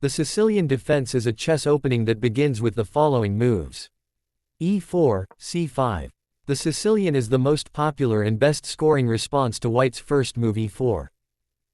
The Sicilian defense is a chess opening that begins with the following moves. e4, c5. The Sicilian is the most popular and best scoring response to White's first move e4.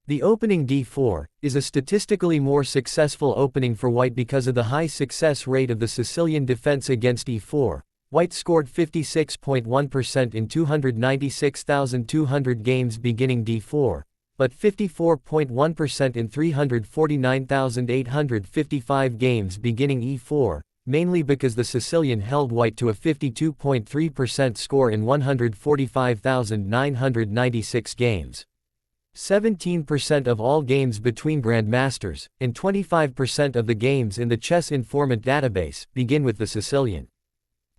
The opening d4 is a statistically more successful opening for White because of the high success rate of the Sicilian defense against e4. White scored 56.1% in 296,200 games beginning d4, but 54.1% in 349,855 games beginning e4, mainly because the Sicilian held White to a 52.3% score in 145,996 games. 17% of all games between grandmasters, and 25% of the games in the Chess Informant database, begin with the Sicilian.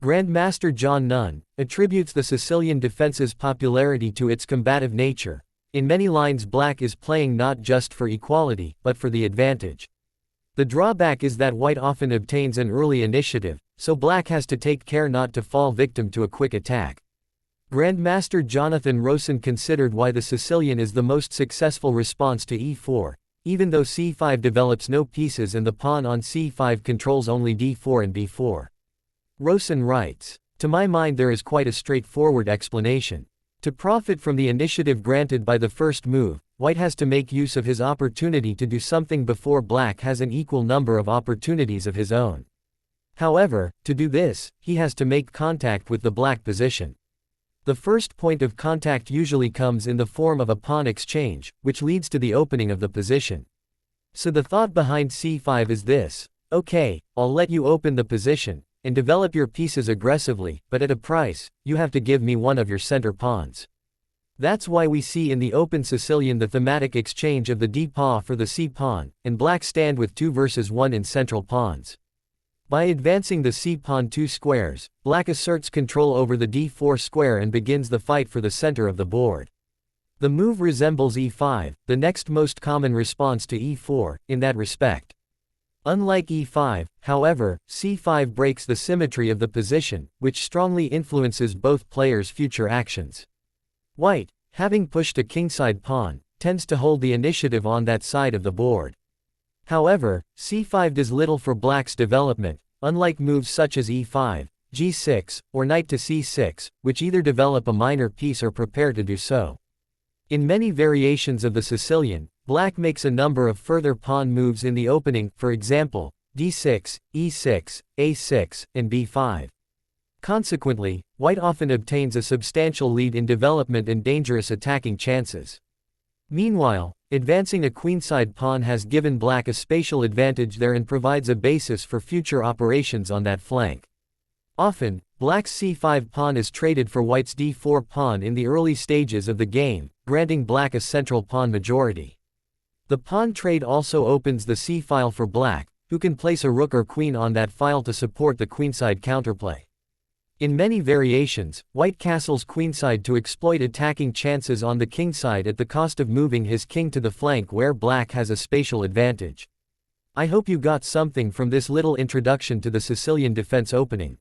Grandmaster John Nunn attributes the Sicilian defense's popularity to its combative nature. In many lines, Black is playing not just for equality, but for the advantage. The drawback is that White often obtains an early initiative, so Black has to take care not to fall victim to a quick attack. Grandmaster Jonathan Rosen considered why the Sicilian is the most successful response to e4, even though c5 develops no pieces and the pawn on c5 controls only d4 and b4. Rosen writes, "To my mind there is quite a straightforward explanation. To profit from the initiative granted by the first move, White has to make use of his opportunity to do something before Black has an equal number of opportunities of his own. However, to do this, he has to make contact with the Black position. The first point of contact usually comes in the form of a pawn exchange, which leads to the opening of the position. So the thought behind c5 is this: okay, I'll let you open the position and develop your pieces aggressively, but at a price, you have to give me one of your center pawns. That's why we see in the open Sicilian the thematic exchange of the d-pawn for the c-pawn, and Black stand with 2 versus 1 in central pawns. By advancing the c-pawn 2 squares, Black asserts control over the d4 square and begins the fight for the center of the board. The move resembles e5, the next most common response to e4, in that respect. Unlike e5, however, c5 breaks the symmetry of the position, which strongly influences both players' future actions. White, having pushed a kingside pawn, tends to hold the initiative on that side of the board. However, c5 does little for Black's development, unlike moves such as e5, g6, or knight to c6, which either develop a minor piece or prepare to do so. In many variations of the Sicilian, Black makes a number of further pawn moves in the opening, for example, d6, e6, a6, and b5. Consequently, White often obtains a substantial lead in development and dangerous attacking chances. Meanwhile, advancing a queenside pawn has given Black a spatial advantage there and provides a basis for future operations on that flank. Often, Black's c5 pawn is traded for White's d4 pawn in the early stages of the game, granting Black a central pawn majority. The pawn trade also opens the c-file for Black, who can place a rook or queen on that file to support the queenside counterplay. In many variations, White castles queenside to exploit attacking chances on the kingside at the cost of moving his king to the flank where Black has a spatial advantage. I hope you got something from this little introduction to the Sicilian defense opening.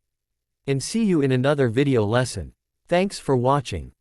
And see you in another video lesson. Thanks for watching.